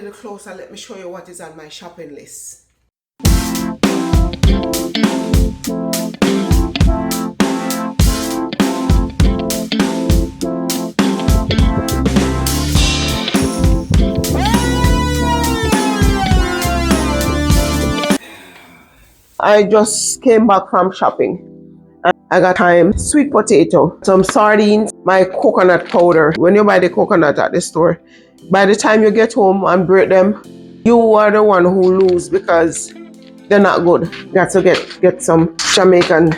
A little closer, let me show you what is on my shopping list. I just came back from shopping. I got sweet potato, some sardines, my coconut powder. When you buy the coconut at the store, by the time you get home and break them, you are the one who lose because they're not good. You got to get some Jamaican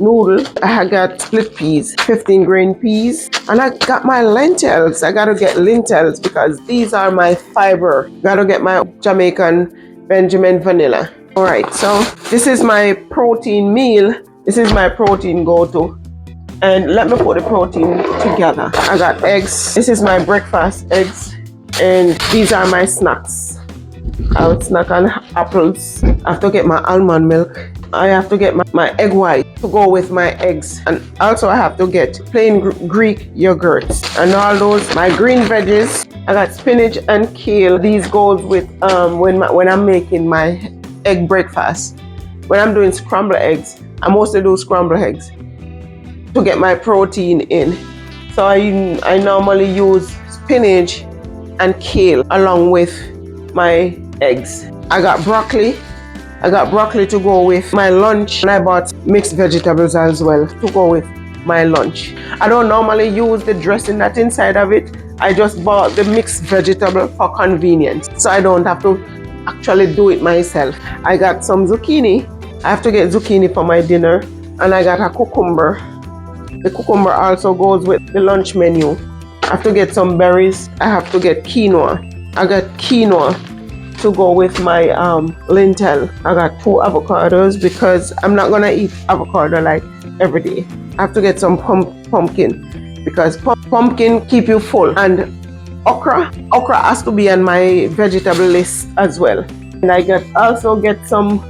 noodle. I got split peas, 15 grain peas, and I got my lentils. I gotta get lentils because these are my fiber. Gotta get my Jamaican Benjamin vanilla. All right, so this is my protein meal. This is my protein go-to. And let me put the protein together. I got eggs. This is my breakfast eggs. And these are my snacks. I would snack on apples. I have to get my almond milk. I have to get my egg white to go with my eggs. And also I have to get plain Greek yogurt. And all those, my green veggies. I got spinach and kale. These goes with when I'm making my egg breakfast. When I'm doing scrambled eggs, I mostly do scrambled eggs to get my protein in. So I normally use spinach and kale along with my eggs. I got broccoli. I got broccoli to go with my lunch, and I bought mixed vegetables as well to go with my lunch. I don't normally use the dressing that's inside of it. I just bought the mixed vegetable for convenience, so I don't have to actually do it myself. I got some zucchini. I have to get zucchini for my dinner, and I got a cucumber. The cucumber also goes with the lunch menu. I have to get some berries. I have to get quinoa. I got quinoa to go with my lentil. I got 2 avocados because I'm not gonna eat avocado like every day. I have to get some pumpkin because pumpkin keep you full. And okra has to be on my vegetable list as well. And I also get some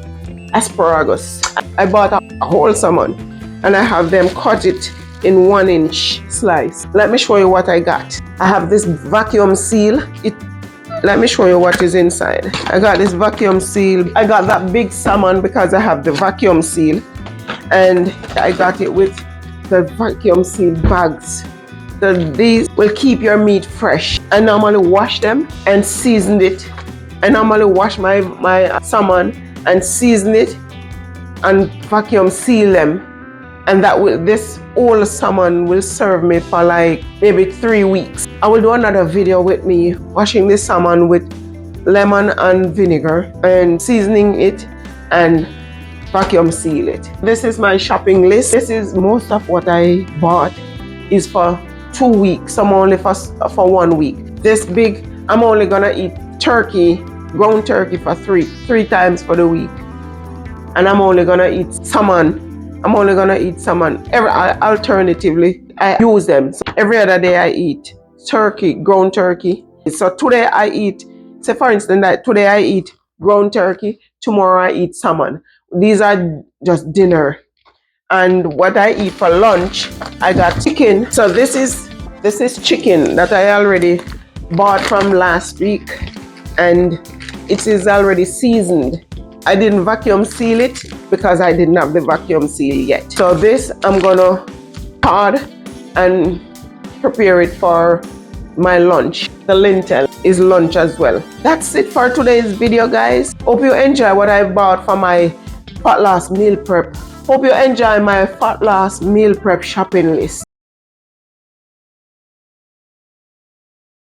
asparagus. I bought a whole salmon and I have them cut it in 1-inch slice. Let me show you what I got. I have this vacuum seal. Let me show you what is inside. I got this vacuum seal. I got that big salmon because I have the vacuum seal, and I got it with the vacuum seal bags. So these will keep your meat fresh. I normally wash them and season it. I normally wash my salmon and season it and vacuum seal them, and this whole salmon will serve me for like maybe 3 weeks. I will do another video with me washing the salmon with lemon and vinegar and seasoning it and vacuum seal it. This is my shopping list. This is most of what I bought is for 2 weeks. Some only for 1 week. This big, I'm only gonna eat turkey, ground turkey for three times for the week. And I'm only gonna eat salmon. Alternatively, I use them. So every other day I eat turkey, ground turkey. So today I eat, say for instance, that today I eat ground turkey, tomorrow I eat salmon. These are just dinner. And what I eat for lunch, I got chicken. So this is chicken that I already bought from last week, and it is already seasoned. I didn't vacuum seal it because I didn't have the vacuum seal yet. So this I'm gonna pod and prepare it for my lunch. The lentil is lunch as well. That's it for today's video, guys. Hope you enjoy what I bought for my fat loss meal prep. Hope you enjoy my fat loss meal prep shopping list.